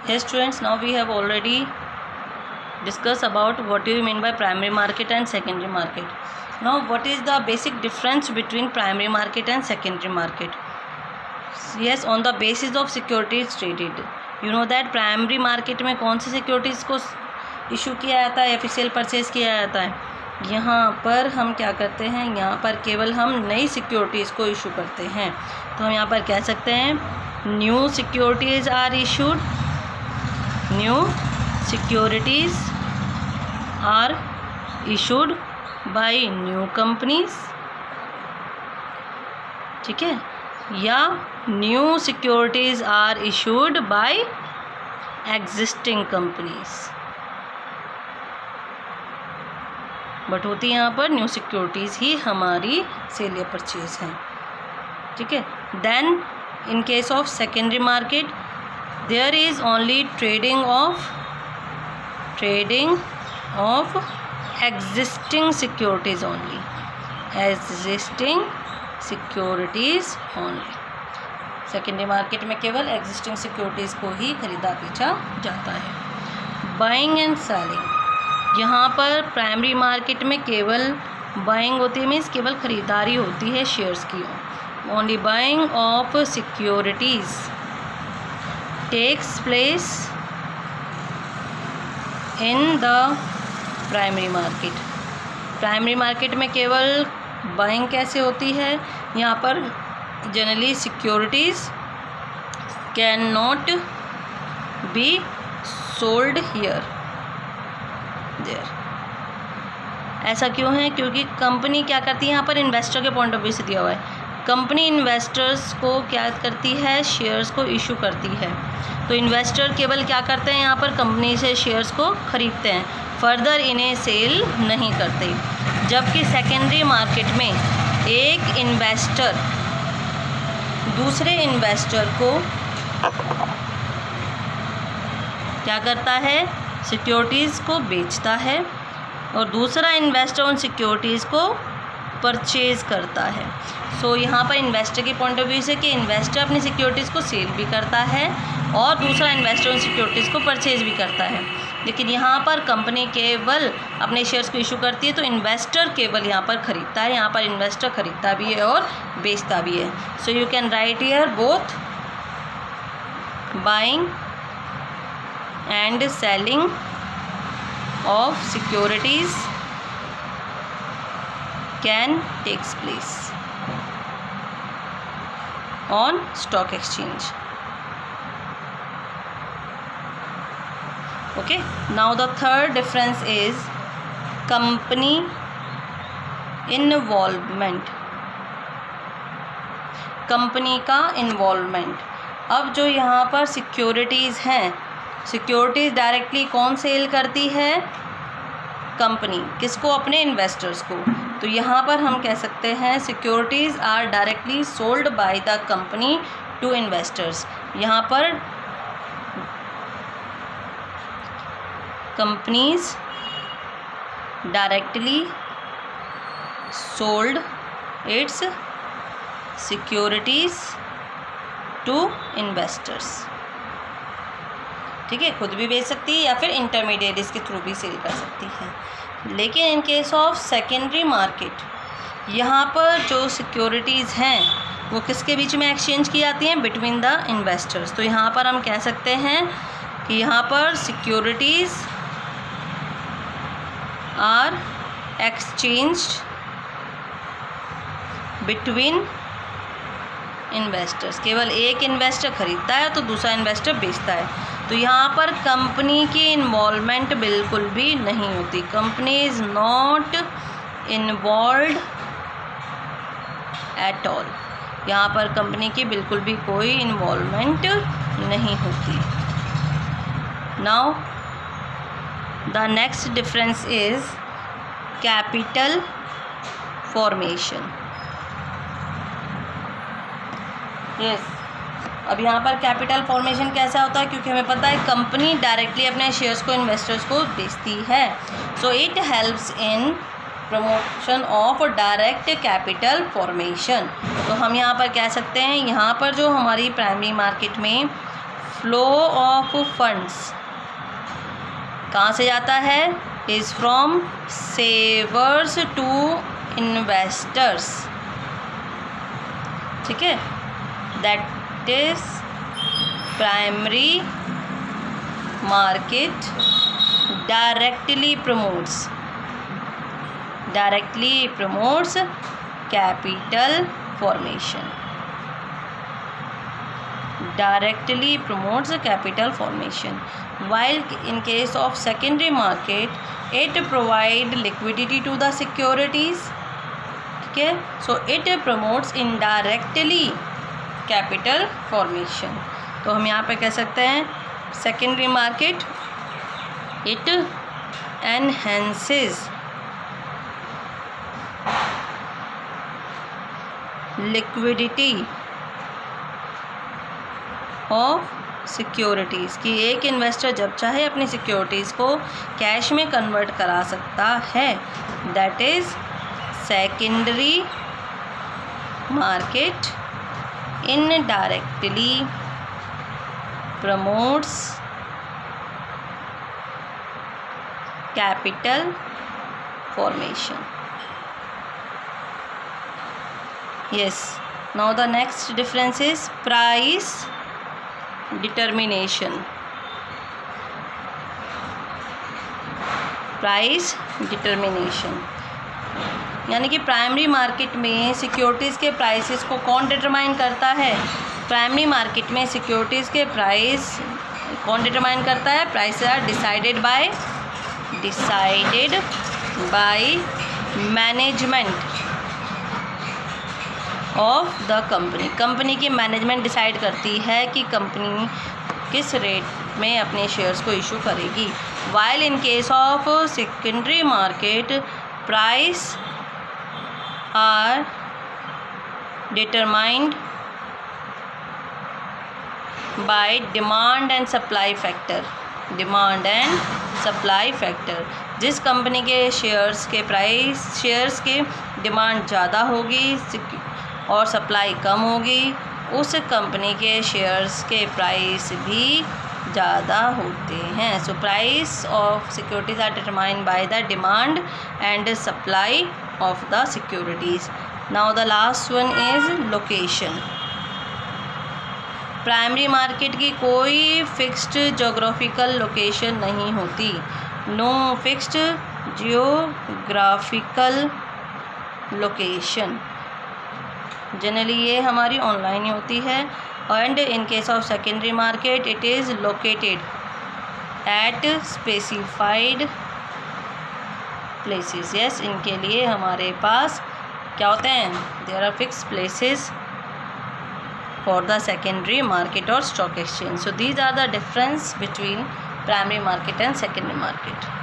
Yes students, now we have already discussed about what do you mean by primary market and secondary market. Now what is the basic difference between primary market and secondary market? Yes, on the basis of securities traded. You know that primary market में कौन सी securities को issue किया जाता है या फिर cell purchase किया जाता है. यहाँ पर हम क्या करते हैं, यहाँ पर केवल हम नई सिक्योरिटीज़ को इशू करते हैं. तो हम यहाँ पर कह सकते हैं new securities are issued, new securities are issued by new companies. ठीक है, या new securities are issued by existing companies. But होती यहाँ पर न्यू सिक्योरिटीज़ ही हमारी सेल या परचेज हैं. ठीक है. Then in case of secondary market there is only trading of existing securities only, existing securities only. Secondary market में केवल एग्जिस्टिंग सिक्योरिटीज़ को ही खरीदा बेचा जाता है. बाइंग एंड सेलिंग, यहाँ पर प्राइमरी मार्केट में केवल बाइंग होती है, मीन्स केवल ख़रीदारी होती है शेयर्स की. Only buying of securities takes place in the primary market. Primary market में केवल बाइंग कैसे होती है, यहाँ पर generally securities can not be sold here there. ऐसा क्यों है, क्योंकि कंपनी क्या करती है, यहाँ पर इन्वेस्टर के पॉइंट ऑफ व्यू से दिया हुआ है. कंपनी इन्वेस्टर्स को क्या करती है, शेयर्स को इशू करती है. तो इन्वेस्टर केवल क्या करते हैं, यहाँ पर कंपनी से शेयर्स को खरीदते हैं, फर्दर इन्हें सेल नहीं करते. जबकि सेकेंडरी मार्केट में एक इन्वेस्टर दूसरे इन्वेस्टर को क्या करता है, सिक्योरिटीज़ को बेचता है और दूसरा इन्वेस्टर उन सिक्योरिटीज़ को परचेज़ करता है. सो यहाँ पर इन्वेस्टर के पॉइंट ऑफ व्यू से कि इन्वेस्टर अपनी सिक्योरिटीज़ को सेल भी करता है और दूसरा इन्वेस्टर उन सिक्योरिटीज़ को परचेज़ भी करता है. लेकिन यहाँ पर कंपनी केवल अपने शेयर्स को इशू करती है, तो इन्वेस्टर केवल यहाँ पर ख़रीदता है. यहाँ पर इन्वेस्टर ख़रीदता भी है और बेचता भी है. So you can write here both buying and selling of securities can takes place on stock exchange. Okay, now the third difference is company involvement. Company का इन्वॉल्वमेंट. अब जो यहाँ पर सिक्योरिटीज़ हैं, सिक्योरिटीज़ डायरेक्टली कौन सेल करती है, company. किसको, अपने इन्वेस्टर्स को. तो यहाँ पर हम कह सकते हैं securities are directly sold by the company to investors. यहाँ पर companies directly sold its securities to investors. ठीक है, खुद भी बेच सकती है या फिर इंटरमीडिएट्स के थ्रू भी सेल कर सकती है. लेकिन इन केस ऑफ सेकेंडरी मार्केट, यहाँ पर जो सिक्योरिटीज़ हैं वो किसके बीच में एक्सचेंज की जाती हैं, बिटवीन द इन्वेस्टर्स. तो यहाँ पर हम कह सकते हैं कि यहाँ पर securities are exchanged between investors. केवल एक इन्वेस्टर खरीदता है तो दूसरा इन्वेस्टर बेचता है. तो यहाँ पर कंपनी की इन्वॉल्वमेंट बिल्कुल भी नहीं होती. Company is not involved at all. यहाँ पर कंपनी की बिल्कुल भी कोई इन्वॉल्वमेंट नहीं होती. Now the next difference is capital formation. Yes, अब यहाँ पर कैपिटल फॉर्मेशन कैसा होता है, क्योंकि हमें पता है कंपनी डायरेक्टली अपने शेयर्स को इन्वेस्टर्स को बेचती है. So it helps in promotion of direct capital formation. तो हम यहाँ पर कह सकते हैं यहाँ पर जो हमारी प्राइमरी मार्केट में फ्लो ऑफ फंड्स कहाँ से जाता है? इज़ फ्रॉम सेवर्स टू इन्वेस्टर्स, ठीक है। That is primary market directly promotes capital formation. Directly promotes capital formation. While in case of secondary market, it provide liquidity to the securities. Okay, so it promotes indirectly capital formation. तो हम यहाँ पे कह सकते हैं secondary market it enhances liquidity of securities कि एक investor जब चाहे अपनी सिक्योरिटीज़ को कैश में कन्वर्ट करा सकता है। That is secondary market indirectly promotes capital formation. Yes, now the next difference is price determination. Price determination यानी कि प्राइमरी मार्केट में सिक्योरिटीज़ के प्राइसेस को कौन डिटरमाइन करता है? प्राइमरी मार्केट में सिक्योरिटीज़ के प्राइस कौन डिटरमाइन करता है? Price are decided by management of the company की मैनेजमेंट डिसाइड करती है कि कंपनी किस रेट में अपने शेयर्स को इशू करेगी। While in case of secondary market price are determined by demand and supply factor. जिस कंपनी के शेयर्स के डिमांड ज़्यादा होगी और सप्लाई कम होगी, उस कंपनी के शेयर्स के प्राइस भी ज़्यादा होते हैं। So price of securities are determined by the demand and supply of the securities. Now the last one is location. Primary market की कोई फिक्स्ड जोग्राफिकल लोकेशन नहीं होती। No fixed geographical location. Generally ये हमारी ऑनलाइन ही होती है। And in case of secondary market it is located at specified places. Yes, इनके लिए हमारे पास क्या होते हैं? There are fix places for the secondary market और stock exchange. So these are the difference between primary market and secondary market.